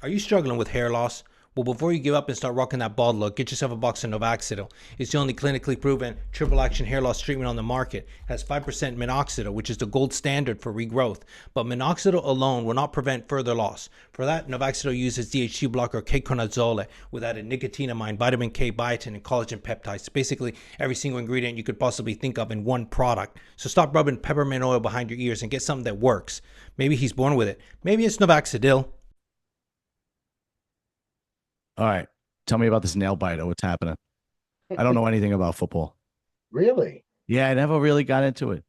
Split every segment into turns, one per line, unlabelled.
Are you struggling with hair loss? Well, before you give up and start rocking that bald look, get yourself a box of Novaxidil. It's the only clinically proven triple action hair loss treatment on the market. It has 5% minoxidil, which is the gold standard for regrowth. But minoxidil alone will not prevent further loss. For that, Novaxidil uses DHT blocker ketoconazole with added nicotinamide, vitamin K, biotin, and collagen peptides. Basically, every single ingredient you could possibly think of in one product. So stop rubbing peppermint oil behind your ears and get something that works. Maybe he's born with it. Maybe it's Novaxidil.
All right. Tell me about this nail biter. What's happening? I don't know anything about football.
Really?
Yeah, I never really got into it.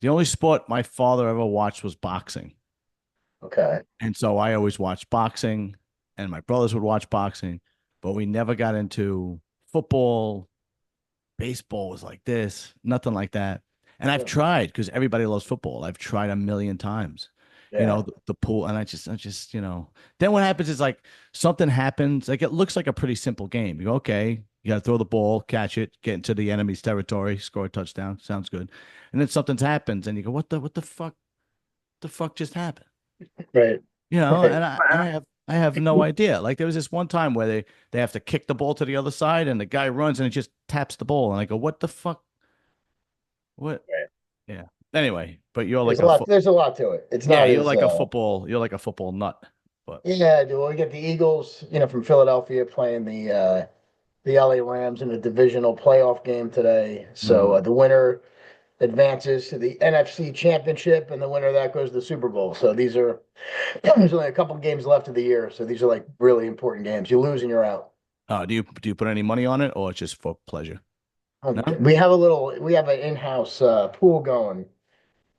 The only sport my father ever watched was boxing.
Okay.
And so I always watched boxing, and my brothers would watch boxing, but we never got into football. Baseball was like this, nothing like that. And I've
Yeah.
tried because everybody loves football. I've tried a million times.
Yeah.
The pool, and I just. Then what happens is like something happens, like it looks like a pretty simple game. You go, okay, you got to throw the ball, catch it, get into the enemy's territory, score a touchdown. Sounds good. And then something happens, and you go, what the fuck just happened?
Right. Right.
And I have no idea. Like there was this one time where they have to kick the ball to the other side, and the guy runs and it just taps the ball, and I go, what the fuck? What?
Right.
Yeah. Anyway, but you're
There's
like
a
a
lot. There's a lot to it. It's
yeah,
not as
you're like a football nut. But
yeah. Well, we get the Eagles, from Philadelphia playing the LA Rams in a divisional playoff game today. So
mm,
the winner advances to the NFC Championship, and the winner of that goes to the Super Bowl. So these are there's only a couple of games left of the year. So these are like really important games. You lose and you're out.
do you put any money on it or it's just for pleasure? No?
We have an in-house pool going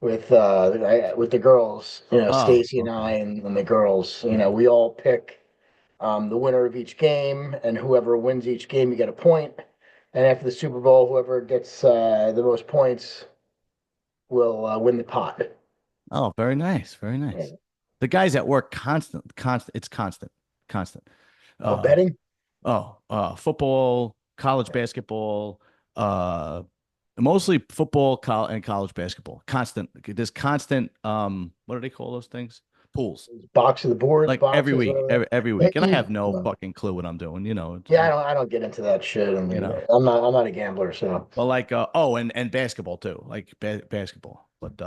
with the girls,
Oh,
Stacy and
okay.
I and the girls, we all pick the winner of each game, and whoever wins each game, you get a point. And after the Super Bowl, whoever gets the most points will win the pot.
Oh, very nice. Very
Yeah.
nice. The guys at work it's constant.
Oh,
Uh
betting?
Football, college basketball, uh mostly football, and college basketball. Constant. There's constant what do they call those things? Pools.
Box of the boards,
Like every
boxes,
week,
whatever.
every week. And I have no fucking clue what I'm doing,
Yeah, I don't get into that shit. I
you
mean,
know.
I'm not a gambler, so
But like and basketball too, like basketball. But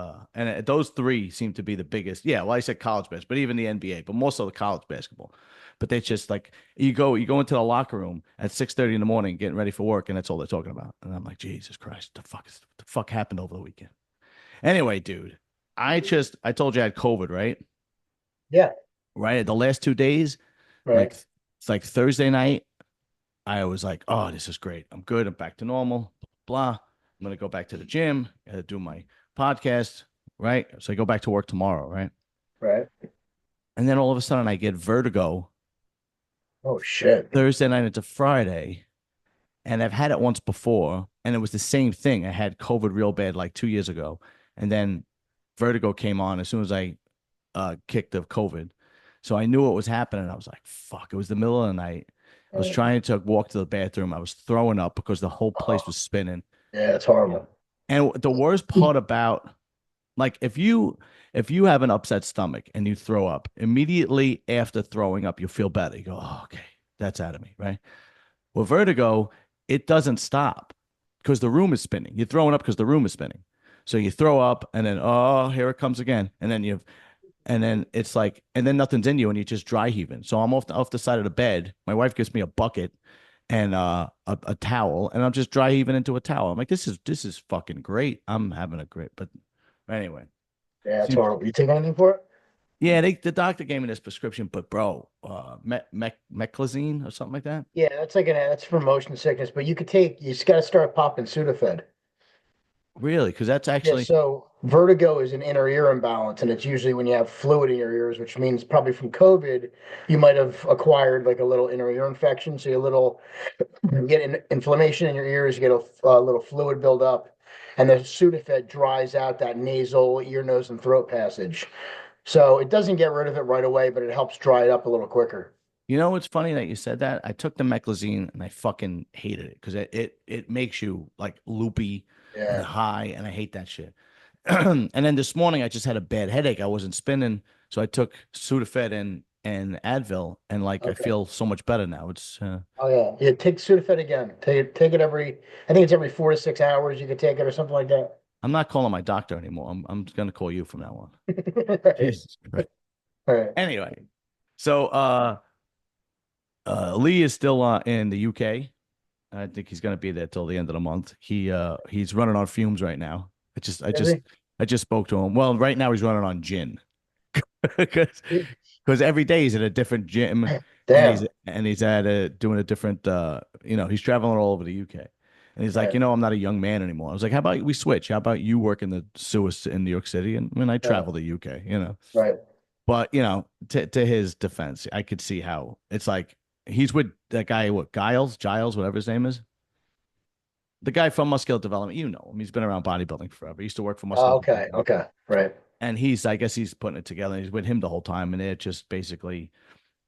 those three seem to be the biggest. Yeah, well, I said college basketball, but even the NBA, but most of the college basketball. But they just like you go into the locker room at 6:30 in the morning, getting ready for work, and that's all they're talking about. And I'm like, Jesus Christ, the fuck happened over the weekend? Anyway, dude, I told you I had COVID, right?
yeah,
Right, the last 2 days, like
right.
it's like Thursday night. I was like, oh, this is great. I'm good. I'm back to normal. Blah. I'm gonna go back to the gym. Gotta do my podcast. Right. So I go back to work tomorrow. Right.
Right.
And then all of a sudden I get vertigo
Oh shit.
Thursday night into Friday. And I've had it once before. And it was the same thing. I had COVID real bad like 2 years ago. And then vertigo came on as soon as I kicked the COVID. So I knew what was happening. I was like, fuck. It was the middle of the night. I was trying to walk to the bathroom. I was throwing up because the whole
Oh,
place was spinning.
yeah, it's horrible.
And the worst part about like if you have an upset stomach and you throw up, immediately after throwing up, you feel better. You go, oh, okay, that's out of me, right? With vertigo, it doesn't stop because the room is spinning. You're throwing up because the room is spinning. So you throw up and then oh, here it comes again. And then it's like, and then nothing's in you and you're just dry heaving. So I'm off the side of the bed. My wife gives me a bucket and a towel, and I'm just dry heaving into a towel. I'm like, this is fucking great. I'm having a great, but anyway,
Yeah, it's
seems
horrible. You take anything for it?
yeah. The doctor gave me this prescription, but bro, meclizine or something like that.
Yeah, that's for motion sickness, but you just got to start popping Sudafed.
Really? Because that's
Yeah,
actually
so vertigo is an inner ear imbalance, and it's usually when you have fluid in your ears, which means probably from COVID, you might have acquired like a little inner ear infection. So you get inflammation in your ears, you get a little fluid build up, and the Sudafed dries out that nasal, ear, nose, and throat passage. So it doesn't get rid of it right away, but it helps dry it up a little quicker.
It's funny that you said that. I took the meclizine and I fucking hated it because it makes you like loopy and
Yeah.
high, and I hate that shit. And then this morning I just had a bad headache. I wasn't spinning, so I took Sudafed and Advil, and like I
Okay.
feel so much better now. It's
Oh yeah. Yeah, take Sudafed again. Take it every, I think it's every 4 to 6 hours you could take it or something like that.
I'm not calling my doctor anymore. I'm gonna call you from now on.
Right.
Jesus Christ.
Right.
Anyway, so Lee is still in the UK. I think he's gonna be there till the end of the month. He's running on fumes right now. I just I
Is
just I just spoke to him. Well, right now he's running on gin because
he?
every day he's at a different gym, and
Damn.
he's at doing a different he's traveling all over the UK. And he's like,
Right.
I'm not a young man anymore. I was like, how about we switch? How about you work in the sewers in New York City, and when I
Right.
travel the UK.
Right.
But to his defense, I could see how it's like he's with that guy, what Giles, whatever his name is, the guy from Muscular Development. You know him. He's been around bodybuilding forever. He used to work for Muscular
Oh, okay.
Development,
Okay. Right.
and I guess he's putting it together. And he's with him the whole time, and they're just basically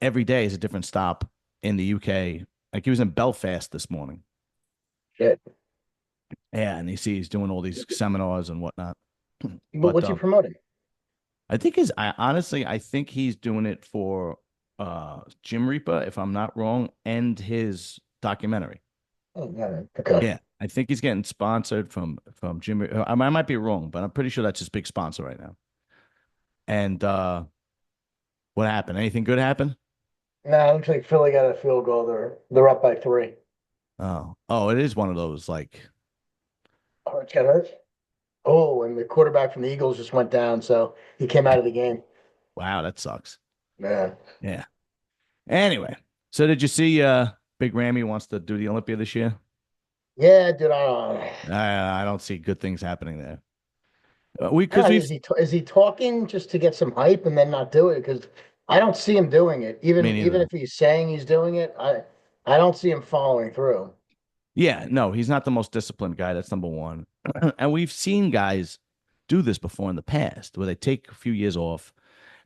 every day is a different stop in the UK. Like he was in Belfast this morning.
Shit.
Yeah, and he's doing all these seminars and whatnot.
But
But
what's he promoting?
I honestly I think he's doing it for Jim Reaper, if I'm not wrong, and his documentary.
Oh, yeah. Okay.
Yeah, I think he's getting sponsored from Jim. I might be wrong, but I'm pretty sure that's his big sponsor right now. And what happened? Anything good happen?
No, it looks like Philly got a field goal. They're up by 3.
Oh, it is one of those like,
Hurts got hurt. Oh, and the quarterback from the Eagles just went down, so he came out of the game.
wow, that sucks.
Man.
Yeah. Anyway, so did you see Big Ramy wants to do the Olympia this year?
Yeah, dude. I don't know.
I don't see good things happening there. We because
Yeah,
we've
is he talking just to get some hype and then not do it? Because I don't see him doing it.
me
Even
neither.
if he's saying he's doing it, I don't see him following through.
Yeah, no, he's not the most disciplined guy. That's number one. And we've seen guys do this before in the past where they take a few years off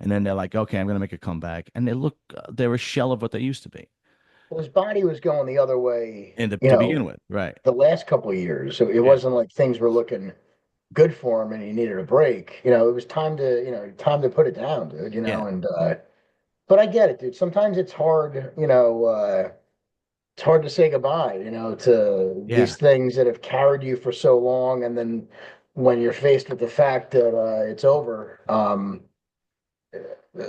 and then they're like, okay, I'm going to make a comeback. And they're a shell of what they used to be
Well, his body was going the other way,
and to begin with. Right.
the last couple of years. So it
Yeah.
wasn't like things were looking good for him and he needed a break. It was time to, time to put it down, dude,
Yeah.
and but I get it, dude. Sometimes it's hard to say goodbye, to
Yeah.
these things that have carried you for so long. And then when you're faced with the fact that it's over,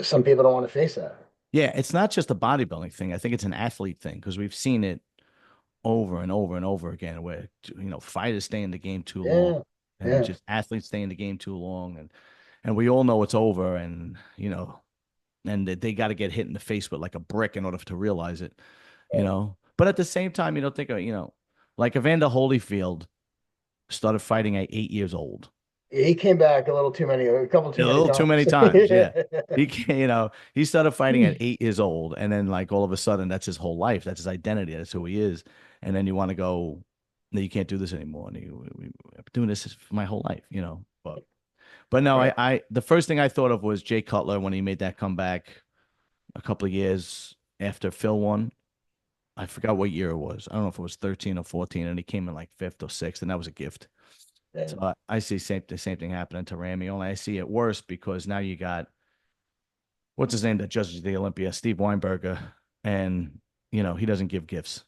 some people don't want to face that.
Yeah. It's not just a bodybuilding thing. I think it's an athlete thing because we've seen it over and over and over again where, fighters stay in the game too long
Yeah.
and
Yeah.
just athletes stay in the game too long. And we all know it's over. And they got to get hit in the face with like a brick in order to realize it. But at the same time, think of, like Evander Holyfield started fighting at 8 years old.
He came back a couple
A
too many
little too
times.
many times. Yeah. He started fighting at 8 years old. And then like all of a sudden that's his whole life. That's his identity. That's who he is. And then you want to go, no, you can't do this anymore. And I've been doing this for my whole life. But no,
Right.
the first thing I thought of was Jay Cutler when he made that comeback a couple of years after Phil won. I forgot what year it was. I don't know if it was 13 or 14, and he came in like fifth or sixth, and that was a gift.
Yeah.
So I see the same thing happening to Ramy. Only I see it worse because now you got what's his name that judges the Olympia, Steve Weinberger, and he doesn't give gifts.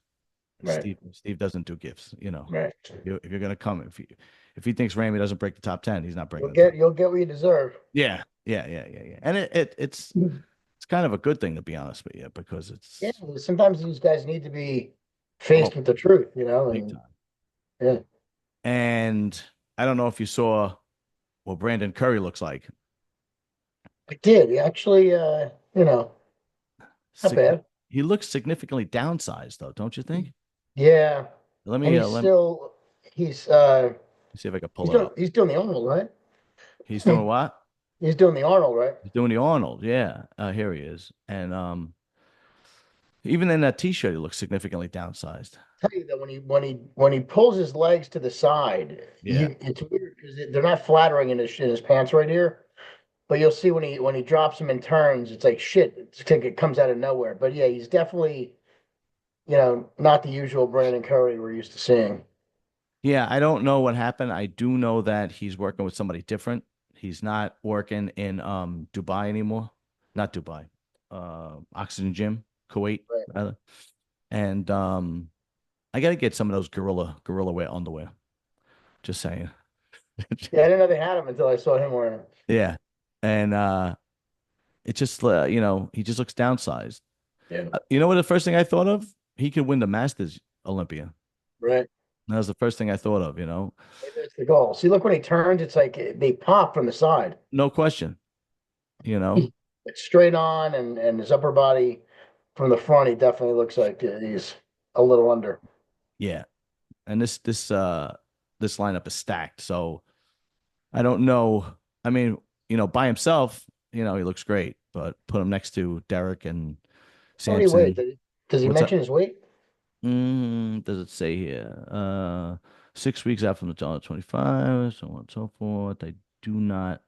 Right.
Steve doesn't do gifts.
Right.
If you're gonna come, if he thinks Ramy doesn't break the top 10, he's not breaking
You'll
the top.
get what you deserve.
Yeah, yeah. And it's kind of a good thing to be honest with you because
Yeah.
it's
Sometimes these guys need to be
oh,
faced with the truth,
big
and
time.
yeah.
And I don't know if you saw what Brandon Curry looks like.
I did. He actually, not
Signi-
bad.
he looks significantly downsized, though, don't you think?
Yeah.
Let
And
me let me
he's
see if I can
he's
pull it
doing
up.
he's doing the Arnold, right?
He's doing what?
He's doing the Arnold, right?
He's doing the Arnold. Yeah, here he is. And even in that T-shirt, he looks significantly downsized.
Tell you that when he pulls his legs to the side,
Yeah,
it's weird because they're not flattering in his pants right here. But you'll see when he drops them and turns, it's like shit. It's like it comes out of nowhere. But yeah, he's definitely, not the usual Brandon Curry we're used to seeing.
yeah. I don't know what happened. I do know that he's working with somebody different. He's not working in Dubai anymore. Not Dubai. Oxygen Gym, Kuwait,
Right.
rather. And I got to get some of those gorilla wear underwear. Just saying.
Yeah, I didn't know they had him until I saw him wearing them.
Yeah. And it just he just looks downsized.
Yeah.
You know what the first thing I thought of? He could win the Masters Olympia.
Right.
That was the first thing I thought of.
Maybe that's the goal. See, look when he turns, it's like they pop from the side.
No question. You know.
It's straight on, and his upper body from the front, he definitely looks like he's a little under.
Yeah. And this lineup is stacked. So I don't know. I mean, by himself, he looks great, but put him next to Derek and
How do you weigh?
Sanson.
Does he
What's up?
mention his weight?
Does it say here? 6 weeks out from the 25, so on and so forth. I do not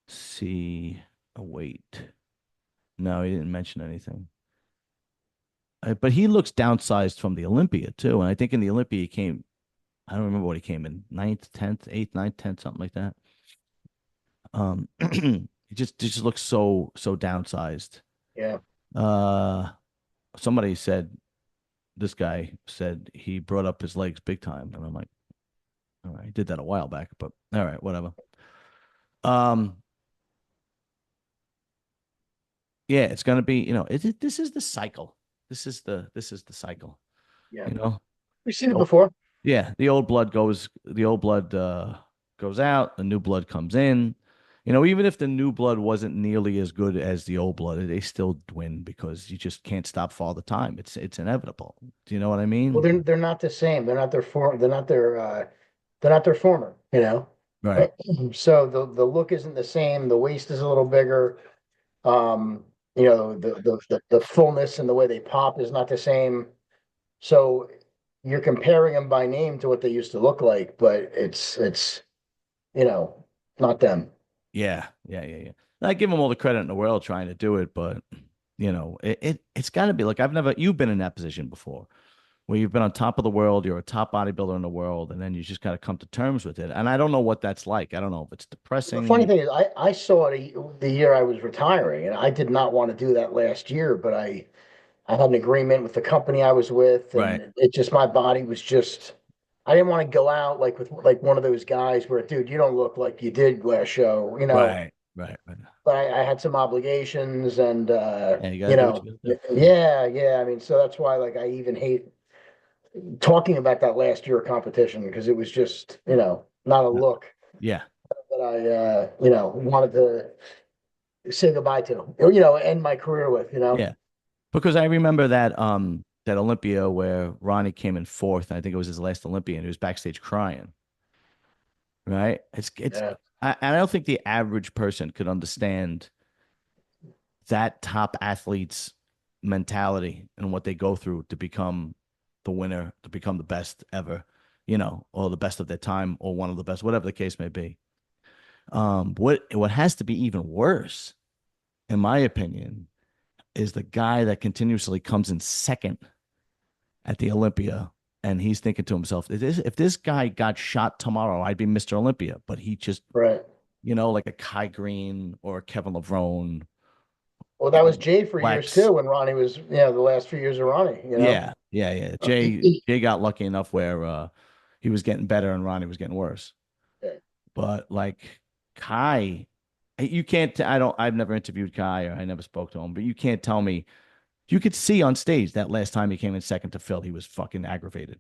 see a weight. No, he didn't mention anything. But he looks downsized from the Olympia too. And I think in the Olympia he came, I don't remember what he came in, ninth, 10th, 8th, 9th, 10th, something like that. He just looks so downsized.
Yeah.
Somebody said, this guy said he brought up his legs big time, and I'm like, all right, he did that a while back, but all right, whatever. Yeah, it's gonna be, this is the cycle. This is the cycle.
Yeah.
You know,
We've seen it
Oh,
before.
yeah, the old blood goes out, the new blood comes in. Even if the new blood wasn't nearly as good as the old blood, they still win because you just can't stop for all the time. It's inevitable. Do you know what I
Well,
mean?
they're not the same. They're not their former, you know.
Right.
So the look isn't the same. The waist is a little bigger. The fullness and the way they pop is not the same. So you're comparing them by name to what they used to look like, but it's not them.
Yeah, yeah, yeah, yeah. I give him all the credit in the world trying to do it, but it's got to be like you've been in that position before, where you've been on top of the world, you're a top bodybuilder in the world, and then you just got to come to terms with it. And I don't know what that's like. I don't know if it's
The funny
depressing.
thing is, I saw it the year I was retiring, and I did not want to do that last year, but I had an agreement with the company I was with,
Right,
and it just my body was just I didn't want to go out like with like one of those guys where, dude, you don't look like you did last show,
right, right, right.
but I had some obligations and
Yeah, you got to do what you got to do.
yeah, yeah. I mean, so that's why like I even hate talking about that last year competition because it was just, not a
Yeah,
look
yeah,
that I wanted to say goodbye to, end my career with,
yeah. Because I remember that Olympia where Ronnie came in fourth. I think it was his last Olympia, and he was backstage crying. Right? It's
Yeah,
I don't think the average person could understand that top athlete's mentality and what they go through to become the winner, to become the best ever, or the best of their time, or one of the best, whatever the case may be. What has to be even worse, in my opinion, is the guy that continuously comes in second at the Olympia, and he's thinking to himself, if this guy got shot tomorrow, I'd be Mr. Olympia. But he just,
right.
like a Kai Green or a Kevin Levrone,
Well, that was Jay for years
Flex.
too when Ronnie was, the last few years of Ronnie.
Yeah, yeah, yeah. Jay got lucky enough where he was getting better and Ronnie was getting worse.
Yeah.
But like Kai, you can't. I've never interviewed Kai or I never spoke to him, but you can't tell me. You could see on stage that last time he came in second to Phil, he was fucking aggravated.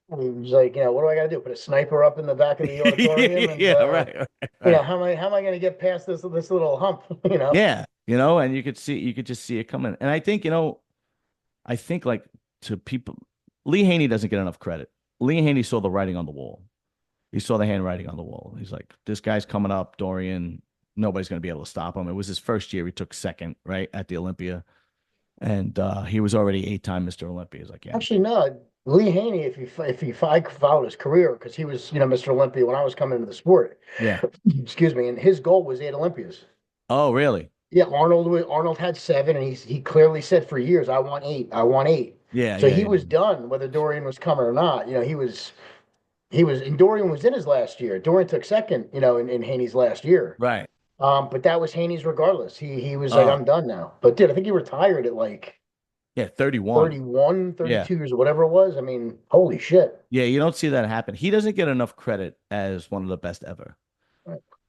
He was like, what do I got to do? Put a sniper up in the back of the auditorium, and
Yeah, right, right.
how am I going to get past this little hump?
Yeah, and you could just see it coming. And I think like to people, Lee Haney doesn't get enough credit. Lee Haney saw the writing on the wall. He saw the handwriting on the wall. He's like, this guy's coming up, Dorian. Nobody's going to be able to stop him. It was his first year. He took second, right, at the Olympia. And he was already 8-time Mr. Olympia. He's like, yeah,
Actually, no. Lee Haney, if I followed his career, because he was, Mr. Olympia when I was coming into the sport.
yeah.
Excuse me, and his goal was 8 Olympias.
Oh, really?
Yeah, Arnold had 7, and he clearly said for years, "I want 8, I want 8."
Yeah,
So
yeah,
he
yeah.
was done, whether Dorian was coming or not. And Dorian was in his last year. Dorian took second, in Haney's last year.
Right.
But that was Haney's regardless. He was like,
Oh,
I'm done now. But dude, I think he retired at like
yeah, 31.
31,
Yeah.
32 years or whatever it was. I mean, holy shit.
Yeah, you don't see that happen. He doesn't get enough credit as one of the best ever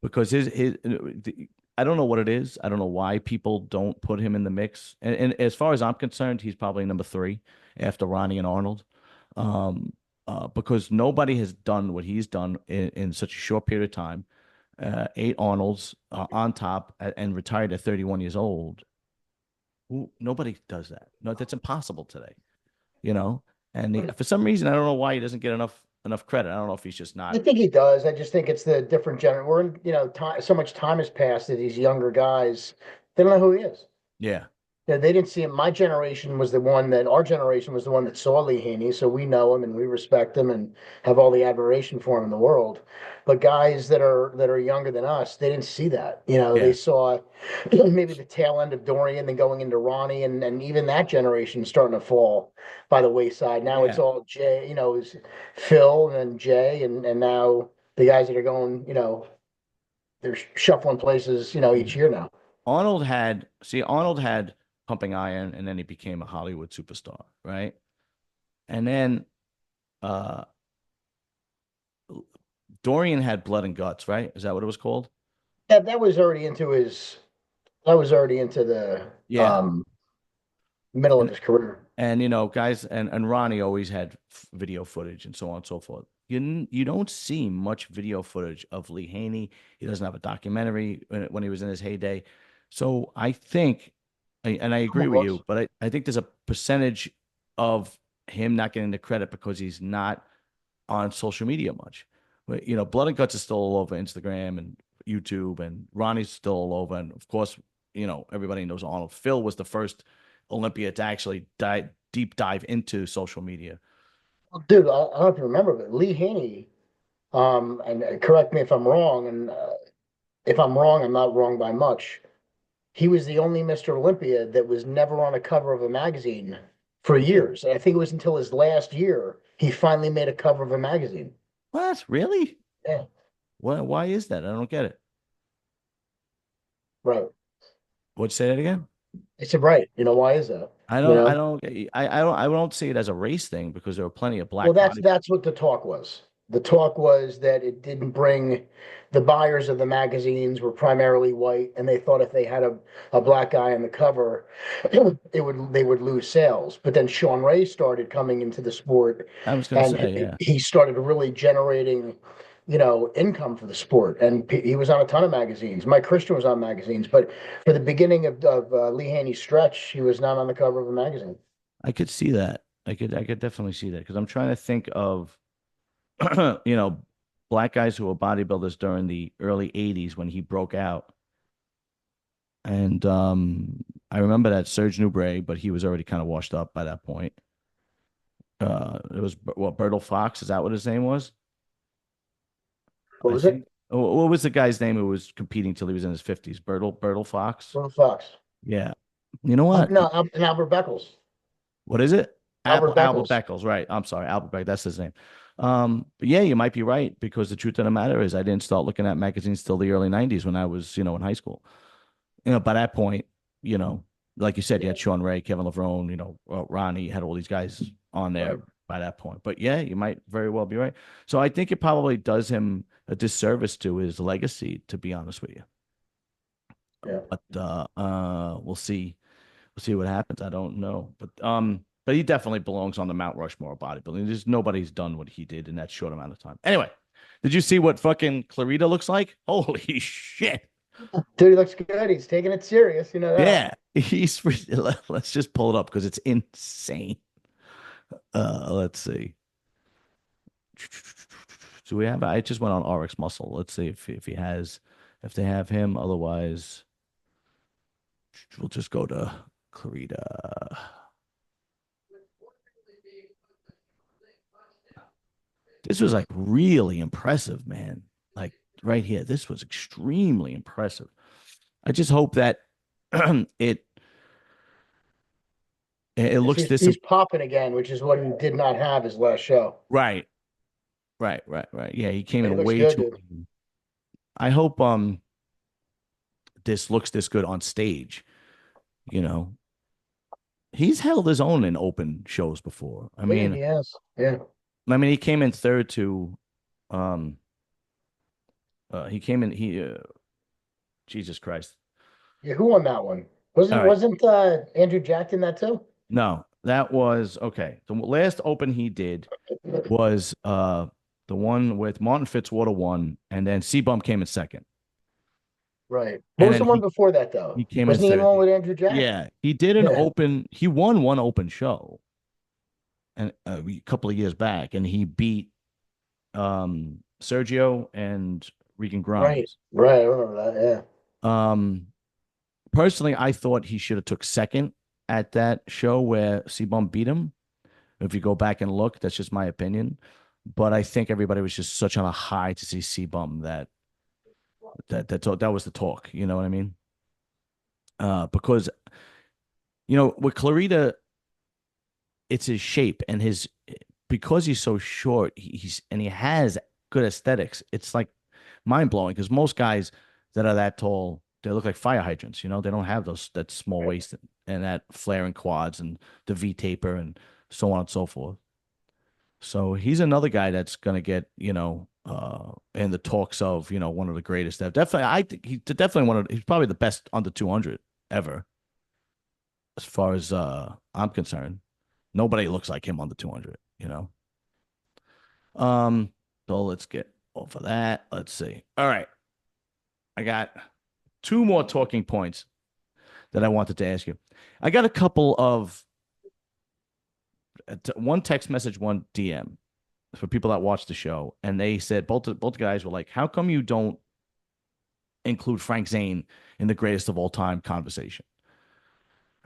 because I don't know what it is. I don't know why people don't put him in the mix. And as far as I'm concerned, he's probably number three after Ronnie and Arnold. Because nobody has done what he's done in such a short period of time. Eight Arnolds on top and retired at 31 years old. Nobody does that. No, that's impossible today. You know, and for some reason, I don't know why he doesn't get enough credit. I don't know if he's just
I
not.
think he does. I just think it's the different We're in, time, so much time has passed that these younger guys, they don't know who he is.
Yeah,
Yeah, they didn't see him. Our generation was the one that saw Lee Haney, so we know him and we respect him and have all the admiration for him in the world. But guys that are younger than us, they didn't see that. They
yeah,
saw maybe the tail end of Dorian, then going into Ronnie, and even that generation starting to fall by the wayside. Now it's
yeah.
all Jay, it's Phil and Jay, and now the guys that are going, they're shuffling places, each year now.
Arnold had pumping iron, and then he became a Hollywood superstar, right? And then uh Dorian had blood and guts, right? Is that what it was called?
That was already into his I was already into the
Yeah.
middle of
And
his career.
guys, and Ronnie always had video footage and so on and so forth. You don't see much video footage of Lee Haney. He doesn't have a documentary when he was in his heyday. So I think, and I agree with you, but I think there's a percentage of him not getting the credit because he's not on social media much. But, Blood and Guts is still all over Instagram and YouTube, and Ronnie's still all over. And of course, everybody knows Arnold. Phil was the first Olympia to actually deep dive into social media.
Well, dude, I don't know if you remember, but Lee Haney, and correct me if I'm wrong, and if I'm wrong, I'm not wrong by much. He was the only Mr. Olympia that was never on a cover of a magazine for years. And I think it was until his last year he finally made a cover of a magazine.
What? Really?
Yeah,
Why is that? I don't get it.
right.
Would you say that again?
I said, right. Why is that?
I
You
don't, I
know?
don't, I don't see it as a race thing because there were plenty of
Well,
black
that's
body.
that's what the talk was. The talk was that it didn't bring the buyers of the magazines were primarily white, and they thought if they had a black guy on the cover, they would lose sales. But then Sean Ray started coming into the sport,
I was going to
and
say, yeah.
he started really generating, income for the sport. And he was on a ton of magazines. Mike Christian was on magazines, but for the beginning of Lee Haney's stretch, he was not on the cover of a magazine.
I could see that. I could definitely see that because I'm trying to think of, you know, black guys who were bodybuilders during the early 80s when he broke out. And I remember that Serge Nubret, but he was already kind of washed up by that point. It was what, Bertil Fox? Is that what his name was?
What
I
was it?
think. What was the guy's name who was competing till he was in his 50s? Bertil Fox?
Ron Fox.
Yeah. You know what?
No, and Albert Beckles.
What is it?
Albert
Albert
Beckles.
Beckles, right. I'm sorry, Albert Beck. That's his name. But yeah, you might be right because the truth of the matter is I didn't start looking at magazines till the early 90s when I was, in high school. By that point, you know, like you said, you
Yeah,
had Sean Ray, Kevin Levrone, Ronnie, you had all these guys on there
right.
by that point. But yeah, you might very well be right. So I think it probably does him a disservice to his legacy, to be honest with you.
Yeah.
But we'll see. We'll see what happens. I don't know. But he definitely belongs on the Mount Rushmore of bodybuilding. There's nobody's done what he did in that short amount of time. Anyway, did you see what fucking Clarita looks like? Holy shit.
Dude, he looks good. He's taking it serious. You know that.
Yeah, let's just pull it up because it's insane. Let's see. Do we have? I just went on RX Muscle. Let's see if he has, if they have him. Otherwise, we'll just go to Clarita. This was like really impressive, man. Like right here, this was extremely impressive. I just hope that it it looks this
He's popping again, which is what he did not have his last show.
right. Right. Yeah, he came
He
in
looks
way
good,
too
dude.
lean. I hope looks this good on stage. You know, he's held his own in open shows before.
Yeah, he has. Yeah.
He came in third to, um, he came in, Jesus Christ.
Yeah, who won that one?
All
Wasn't
right.
wasn't Andrew Jack in that too?
No, that was okay. The last open he did was the one with Martin Fitzwater won, and then C-Bum came in second.
Right. What
And
was
then
the one before that though?
he came in
Wasn't he in
third.
one with Andrew Jack?
Yeah, he did an
Yeah.
open. He won one open show, and a couple of years back, and he beat Sergio and Regan
Right.
Grimes.
Right. I remember that. Yeah.
Personally, I thought he should have took second at that show where C-Bum beat him. If you go back and look, that's just my opinion. But I think everybody was just such on a high to see C-Bum that was the talk. You know what I mean? Because with Clarita, it's his shape and because he's so short, he has good aesthetics. It's like mind blowing because most guys that are that tall, they look like fire hydrants. They don't have that small waist and that flaring quads and the V taper and so on and so forth. So he's another guy that's going to get, in the talks of, one of the greatest. Definitely, I think he's definitely he's probably the best under 200 ever, as far as I'm concerned. Nobody looks like him on the 200. So let's get off of that. Let's see. All right. I got two more talking points that I wanted to ask you. I got a couple of one text message, one DM for people that watch the show, and they said both guys were like, "How come you don't include Frank Zane in the greatest of all time conversation?"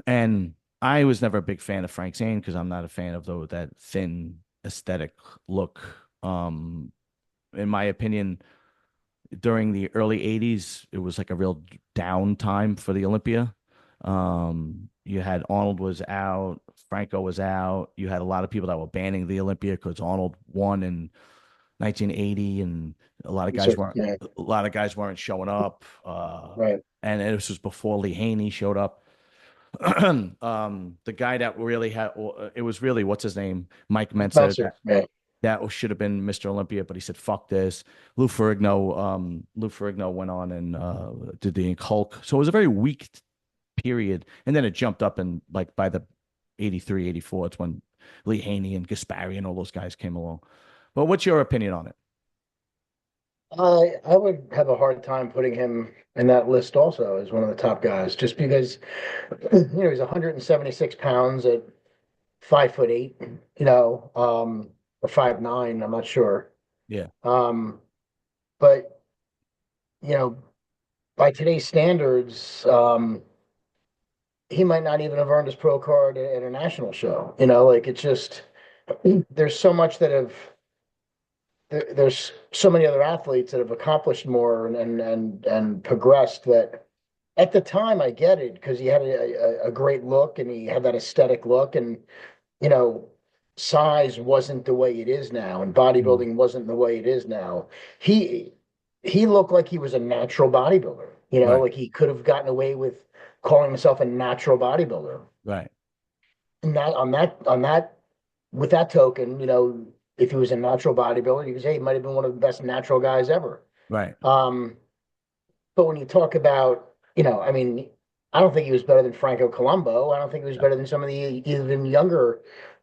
And I was never a big fan of Frank Zane because I'm not a fan of that thin aesthetic look. In my opinion, during the early 80s, it was like a real down time for the Olympia. You had Arnold was out, Franco was out. You had a lot of people that were banning the Olympia because Arnold won in 1980, and a lot of guys weren't.
Yeah.
A lot of guys weren't showing up.
Right.
And this was before Lee Haney showed up. The guy that really had it was really what's his name, Mike Menzer.
Spencer. Yeah.
That should have been Mr. Olympia, but he said, fuck this. Lou Ferrigno went on and did the Hulk. So it was a very weak period. And then it jumped up and like by the 83, 84, it's when Lee Haney and Gaspari and all those guys came along. But what's your opinion on it?
I would have a hard time putting him in that list also as one of the top guys, just because he's 176 pounds at 5'8", or 5'9", I'm not sure.
Yeah.
But by today's standards, he might not even have earned his pro card at a national show. Like it's just there's so much there's so many other athletes that have accomplished more and progressed that at the time I get it because he had a great look and he had that aesthetic look and you know size wasn't the way it is now and bodybuilding wasn't the way it is now. He he looked like he was a natural bodybuilder.
Right.
Like he could have gotten away with calling himself a natural bodybuilder.
Right.
And that with that token, if he was a natural bodybuilder, you could say he might have been one of the best natural guys ever.
Right.
But when you talk about, I mean, I don't think he was better than Franco Colombo. I don't think he was better than some of the even younger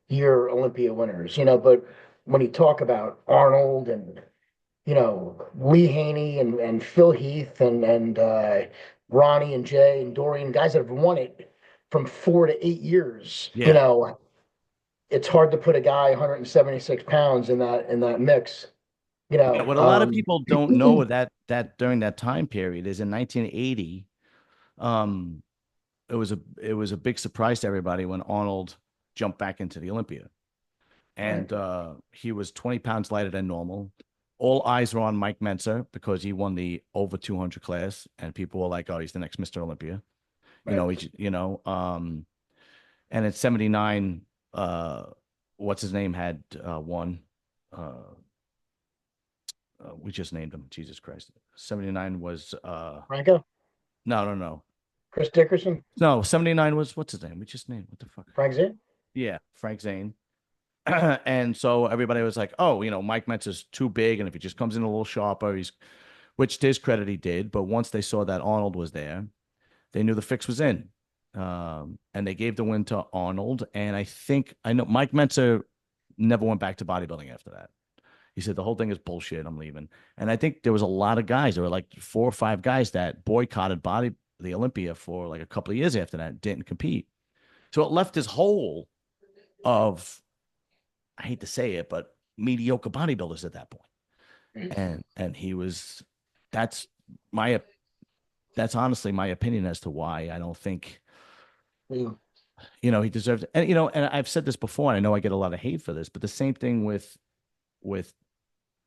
year Olympia winners, but when you talk about Arnold and, Lee Haney and Phil Heath and Ronnie and Jay and Dorian, guys that have won it from 4 to 8 years,
Yeah.
it's hard to put a guy 176 pounds in that mix.
Yeah, what a lot of people don't know that during that time period is in 1980, um, it was a big surprise to everybody when Arnold jumped back into the Olympia, and he was 20 pounds lighter than normal. All eyes were on Mike Menzer because he won the over 200 class, and people were like, "Oh, he's the next Mr. Olympia." And in '79, what's his name had won. We just named him. Jesus Christ. 79 was
Franco?
No.
Chris Dickerson,
No, 79 was what's his name? We just named what the fuck?
Frank Zinn.
Yeah, Frank Zane. And so everybody was like, oh, Mike Metz is too big. And if he just comes in a little sharper, which to his credit, he did. But once they saw that Arnold was there, they knew the fix was in. And they gave the win to Arnold. And I know Mike Metzer never went back to bodybuilding after that. He said the whole thing is bullshit. I'm leaving. And I think there was a lot of guys. There were like 4 or 5 guys that boycotted the Olympia for like a couple of years after that, didn't compete. So it left this hole of, I hate to say it, but mediocre bodybuilders at that point. And he was, that's that's honestly my opinion as to why I don't think,
Yeah.
he deserves it. And, and I've said this before, and I know I get a lot of hate for this, but the same thing with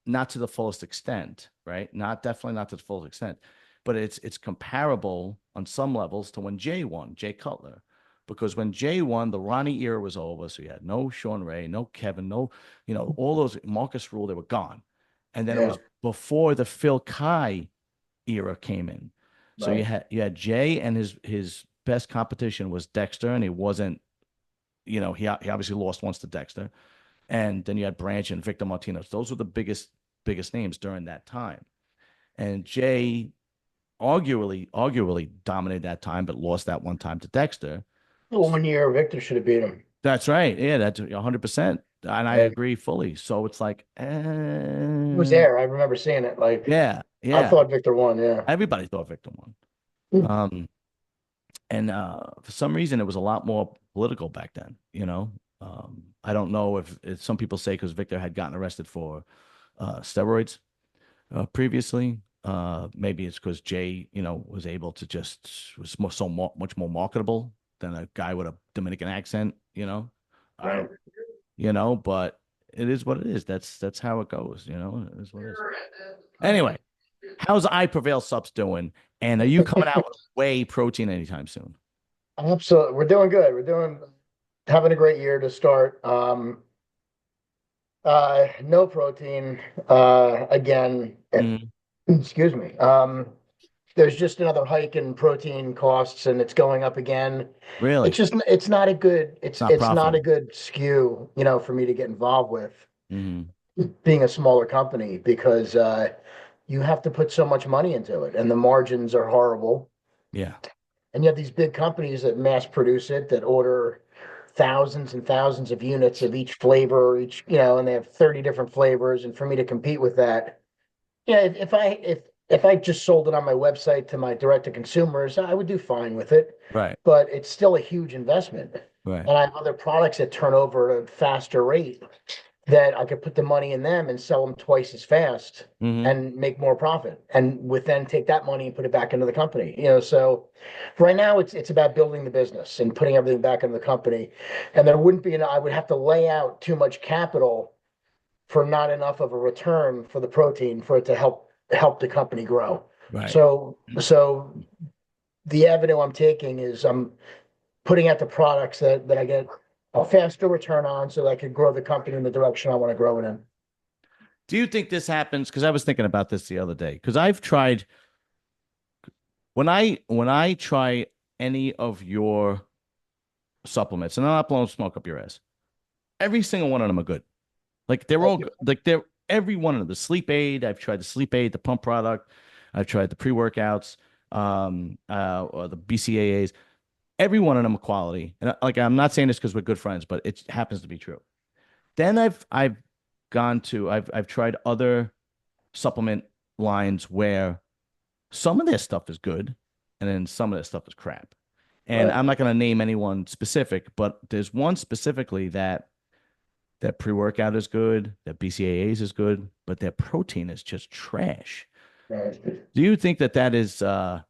not to the fullest extent, right? Definitely not to the fullest extent, but it's comparable on some levels to when Jay won, Jay Cutler. Because when Jay won, the Ronnie era was over. So you had no Sean Ray, no Kevin, no, all those Marcus Rule, they were gone. And then it was before the Phil Kai era came in. So
Right.
you had Jay, and his best competition was Dexter, and he wasn't, he obviously lost once to Dexter. And then you had Branch and Victor Martinez. Those were the biggest names during that time. And Jay arguably dominated that time, but lost that one time to Dexter.
Well, 1 year, Victor should have beat him.
That's right. Yeah, that's 100%. And I
Yeah.
agree fully. So it's like,
He was there. I remember seeing it. Like,
yeah.
I thought Victor won. Yeah.
Everybody thought Victor won. And for some reason, it was a lot more political back then. I don't know if some people say because Victor had gotten arrested for steroids previously. Maybe it's because Jay, was able to much more marketable than a guy with a Dominican accent.
Right.
But it is what it is. That's how it goes. It is what it is. Anyway, how's I Prevail Subs doing? And are you coming out with whey protein anytime soon?
Absolutely. We're doing good. Having a great year to start. No protein, again,
Mhm.
excuse me. There's just another hike in protein costs and it's going up again.
Really?
It's not a good,
Not
it's not
profitable.
a good skew, for me to get involved with
Mhm.
being a smaller company because, you have to put so much money into it and the margins are horrible.
Yeah.
And you have these big companies that mass produce it, that order thousands and thousands of units of each flavor, and they have 30 different flavors. And for me to compete with that, yeah, if I just sold it on my website to my direct to consumers, I would do fine with it.
Right.
But it's still a huge investment.
Right.
And I have other products that turn over at a faster rate that I could put the money in them and sell them twice as fast
Mhm.
and make more profit. And with then take that money and put it back into the company. So right now it's about building the business and putting everything back into the company. And there wouldn't be I would have to lay out too much capital for not enough of a return for the protein for it to help the company grow.
Right.
So the avenue I'm taking is I'm putting out the products that I get a faster return on so that I can grow the company in the direction I want to grow it in.
Do you think this happens? Because I was thinking about this the other day. Because I've tried when I try any of your supplements, and I'm not blowing smoke up your ass, every single one of them are good. Like they're all like they're every one of them. The sleep aid, I've tried the sleep aid, the pump product, I've tried the pre-workouts, or the BCAAs. Every one of them are quality. And I'm not saying this because we're good friends, but it happens to be true. Then I've tried other supplement lines where some of their stuff is good and then some of their stuff is crap. And
Right.
I'm not going to name anyone specific, but there's one specifically that pre-workout is good, that BCAAs is good, but their protein is just trash.
Right.
Do you think that is their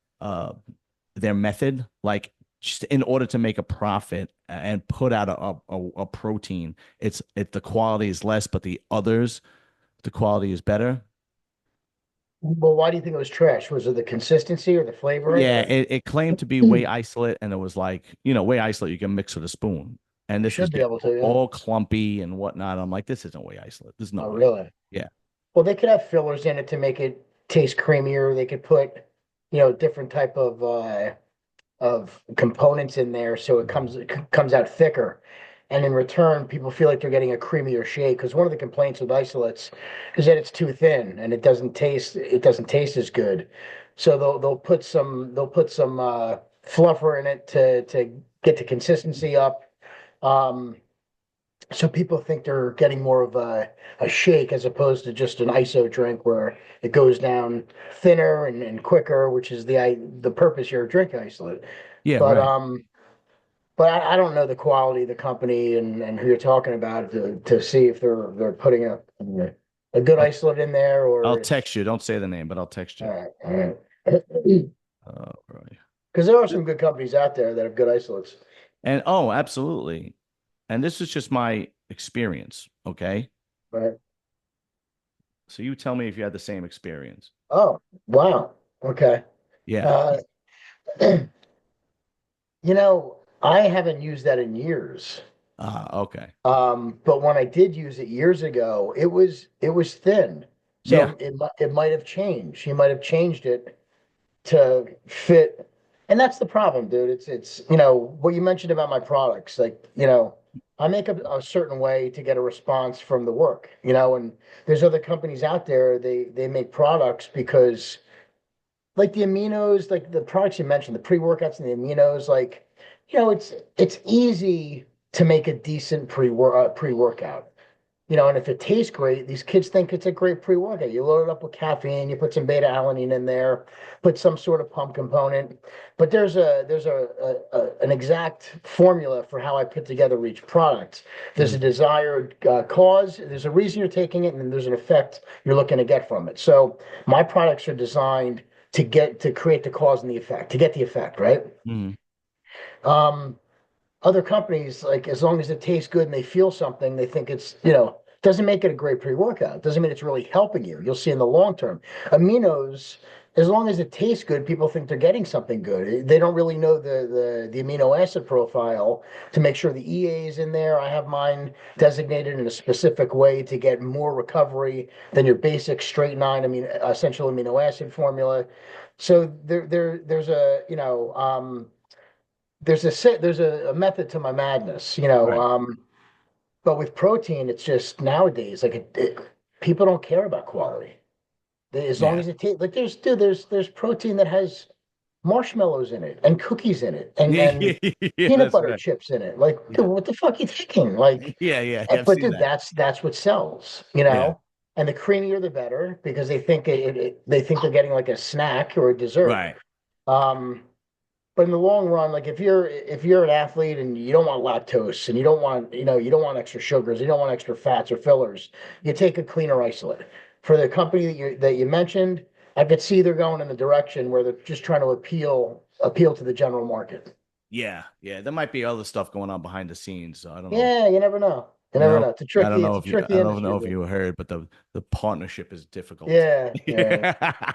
method? Like just in order to make a profit and put out a protein, the quality is less, but the quality is better.
Well, why do you think it was trash? Was it the consistency or the flavoring?
Yeah, it claimed to be whey isolate, and it was like, whey isolate you can mix with a spoon. And
You
this was
should be
getting
able to, yeah.
all clumpy and whatnot. I'm like, this isn't whey isolate. There's no
Oh,
way.
really?
Yeah.
Well, they could have fillers in it to make it taste creamier. They could put different type of components in there, so it comes out thicker. And in return, people feel like they're getting a creamier shake because one of the complaints with isolates is that it's too thin and it doesn't taste as good. So they'll put some fluffer in it to get the consistency up. Um, so people think they're getting more of a shake as opposed to just an ISO drink where it goes down thinner and quicker, which is the purpose you're drinking isolate.
Yeah,
But
right.
um, but I don't know the quality of the company and who you're talking about to see if they're putting a good
I'll,
isolate in there or
I'll
it's
text you. Don't say the name, but I'll text you.
all right, all right.
Oh, right.
Because there are some good companies out there that have good isolates.
And oh, absolutely. And this is just my experience. Okay.
Right.
So you tell me if you had the same experience.
Oh, wow. Okay.
Yeah.
Uh, I haven't used that in years.
Okay.
But when I did use it years ago, it was thin. So
Yeah.
it might have changed. He might have changed it to fit. And that's the problem, dude. It's what you mentioned about my products. Like, I make a certain way to get a response from the work, and there's other companies out there, they make products because like the aminos, like the products you mentioned, the pre-workouts and the aminos, like, it's easy to make a decent pre-workout. And if it tastes great, these kids think it's a great pre-workout. You load it up with caffeine, you put some beta alanine in there, put some sort of pump component. But there's an exact formula for how I put together each product. There's a
Mhm.
desired cause, there's a reason you're taking it, and then there's an effect you're looking to get from it. So my products are designed to create the cause and the effect, to get the effect, right?
Mhm.
Um, Other companies, like as long as it tastes good and they feel something, they think doesn't make it a great pre-workout. Doesn't mean it's really helping you. You'll see in the long term. Aminos, as long as it tastes good, people think they're getting something good. They don't really know the amino acid profile to make sure the EA is in there. I have mine designated in a specific way to get more recovery than your basic straight nine essential amino acid formula. So there's a method to my madness,
Right.
but with protein, it's just nowadays like people don't care about quality. As long
Yeah.
as it tastes like there's protein that has marshmallows in it and cookies in it and
Yeah.
and
Yeah.
peanut
That's
butter
right.
chips in it. Like, dude,
Yeah.
what the fuck are you thinking? Like,
Yeah. Yeah. I've
but
seen
dude,
that.
that's what sells,
Yeah.
And the creamier the better because they think they're getting like a snack or a dessert.
Right.
Um, but in the long run, like if you're an athlete and you don't want lactose and you don't want extra sugars, you don't want extra fats or fillers, you take a cleaner isolate. For the company that you mentioned, I could see they're going in the direction where they're just trying to appeal to the general market.
Yeah. Yeah. There might be other stuff going on behind the scenes. So I don't know.
Yeah, you never know. You
You
never
know,
know. It's a tricky, it's a
I
tricky
don't
industry,
know if
dude.
you heard, but the partnership is difficult.
Yeah, yeah.
Yeah.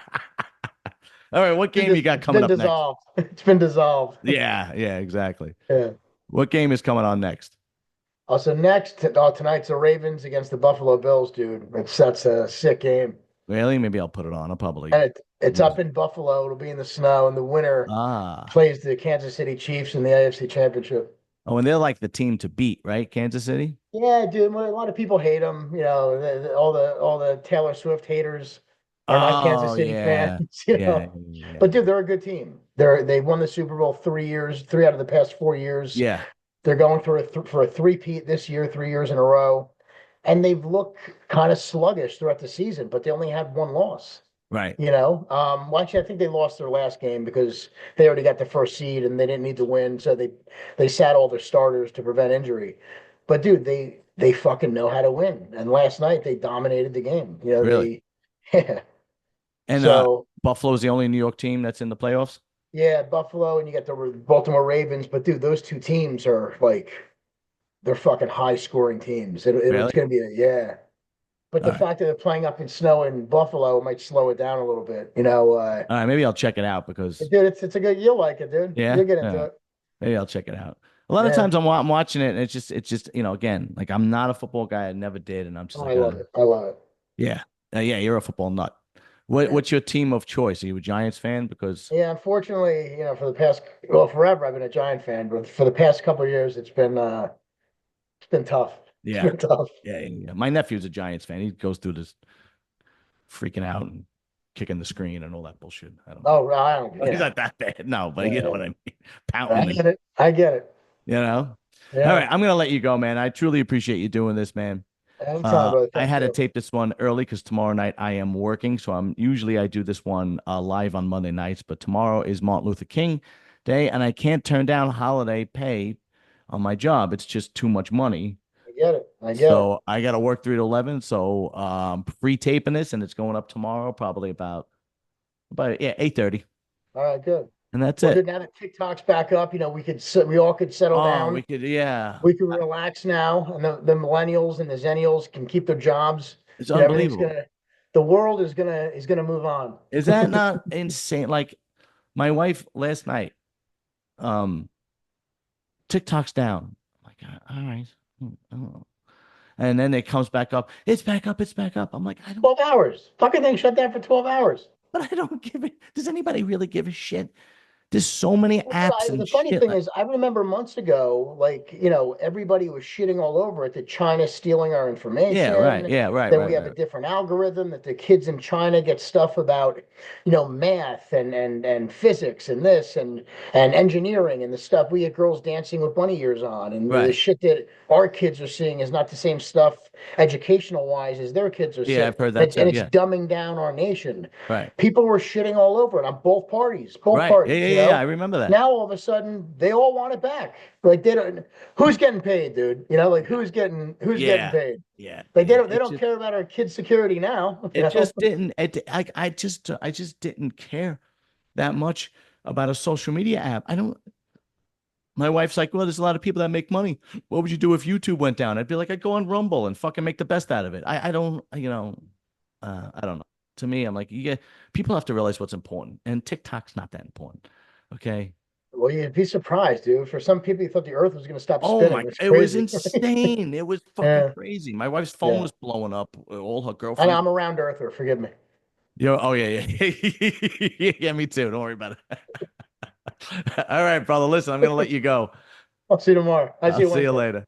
All right. What game you got
It's
coming
been
up next?
dissolved. It's been dissolved.
Yeah. Yeah. Exactly.
Yeah.
What game is coming on next?
Also next, tonight's the Ravens against the Buffalo Bills, dude. That's a sick game.
Really? Maybe I'll put it on. I'll
And
probably.
it's up in Buffalo. It'll be in the snow, and the winner
Ah.
plays the Kansas City Chiefs in the AFC Championship.
Oh, and they're like the team to beat, right? Kansas City?
Yeah, dude. A lot of people hate them. All the Taylor Swift haters are not Kansas
Oh,
City fans.
yeah. Yeah.
But
Yeah.
dude, they're a good team. They won the Super Bowl 3 years, three out of the past 4 years.
Yeah.
They're going for a three-peat this year, 3 years in a row, and they've looked kind of sluggish throughout the season, but they only had one loss.
Right.
Well, actually, I think they lost their last game because they already got the first seed and they didn't need to win, so they sat all their starters to prevent injury. But dude, they fucking know how to win. And last night they dominated the game.
Really.
Yeah.
And
So
Buffalo's the only New York team that's in the playoffs?
yeah, Buffalo and you got the Baltimore Ravens, but dude, those two teams are like they're fucking high scoring teams. It's
Really?
gonna be yeah. But
All
the
right.
fact that they're playing up in snow in Buffalo might slow it down a little bit.
All right. Maybe I'll check it out because,
Dude, it's a good. You'll like it, dude.
yeah.
You'll get
All
into
right.
it.
Maybe I'll check it out. A lot of
Yeah.
times I'm watching it and it's just, again, like I'm not a football guy. I never did. And I'm just
Oh,
like,
I love it. I love it.
yeah. Yeah. You're a football nut. What's your team of choice? Are you a Giants fan? Because
Yeah, unfortunately, for the past, well, forever I've been a Giant fan, but for the past couple of years, it's been tough. It's
yeah,
been tough.
yeah. My nephew's a Giants fan. He goes through this freaking out and kicking the screen and all that bullshit. I don't know.
Oh, I don't,
He's not that bad. No, but you know what I
yeah,
mean.
I
Pouting and
get it. I get it.
you know. All
Yeah.
right, I'm gonna let you go, man. I truly appreciate you doing this, man.
Anytime, brother.
I
Thank
had to
you.
tape this one early because tomorrow night I am working. So I do this one live on Monday nights, but tomorrow is Martin Luther King Day, and I can't turn down holiday pay on my job. It's just too much money.
I get it. I get it.
So I got to work 3 to 11. So free taping this, and it's going up tomorrow, probably about yeah 8:30,
All right, good.
and that's
Well,
it.
good. Now that TikTok's back up, we all could settle
Oh,
down.
we could yeah.
We can relax now, and the millennials and the zennials can keep their jobs.
It's
Everything's
unbelievable.
the world is gonna move on.
Is that not insane? Like my wife last night, um, TikTok's down. I'm like, all right. Oh. And then it comes back up. It's back up. It's back up. I'm like, I don't,
12 hours. Fucking thing shut down for 12 hours.
but I don't give it. Does anybody really give a shit? There's so many
Well, dude,
apps and
the funny
shit.
thing is, I remember months ago, like, everybody was shitting all over it that China's stealing our
Yeah, right.
information,
Yeah, right,
that
right,
we have a
right.
different algorithm, that the kids in China get stuff about, math and physics and this and engineering and the stuff we get girls dancing with bunny ears on. And the
Right.
shit that our kids are seeing is not the same stuff educational wise as their kids are
Yeah,
seeing.
I've heard
And
that
it's, and
too.
it's
Yeah.
dumbing down our nation.
Right.
People were shitting all over it on both parties, both
Right. Yeah, yeah,
parties,
yeah. I remember that.
now all of a sudden they all want it back. Like they don't. Who's getting paid, dude? Like
Yeah.
who's getting
Yeah.
paid?
Yeah.
Like they
Yeah.
don't they don't care about our kids' security now.
It just didn't, I just didn't care that much about a social media app. My wife's like, well, there's a lot of people that make money. What would you do if YouTube went down? I'd be like, I'd go on Rumble and fucking make the best out of it. I don't, I don't know. To me, I'm like, people have to realize what's important, and TikTok's not that important. Okay.
Well, you'd be surprised, dude. For some people, you thought the Earth was going to stop
Oh
spinning.
my,
It's
it was
crazy.
insane. It was fucking
Yeah,
crazy. My wife's phone
yeah.
was blowing up. All her
And
girlfriends.
I'm a round earther. Forgive me.
Oh yeah, yeah. Yeah, me too. Don't worry about it. All right, brother. Listen, I'm gonna let you go.
I'll see you tomorrow. I see
I'll
you
see you
Wednesday.
later.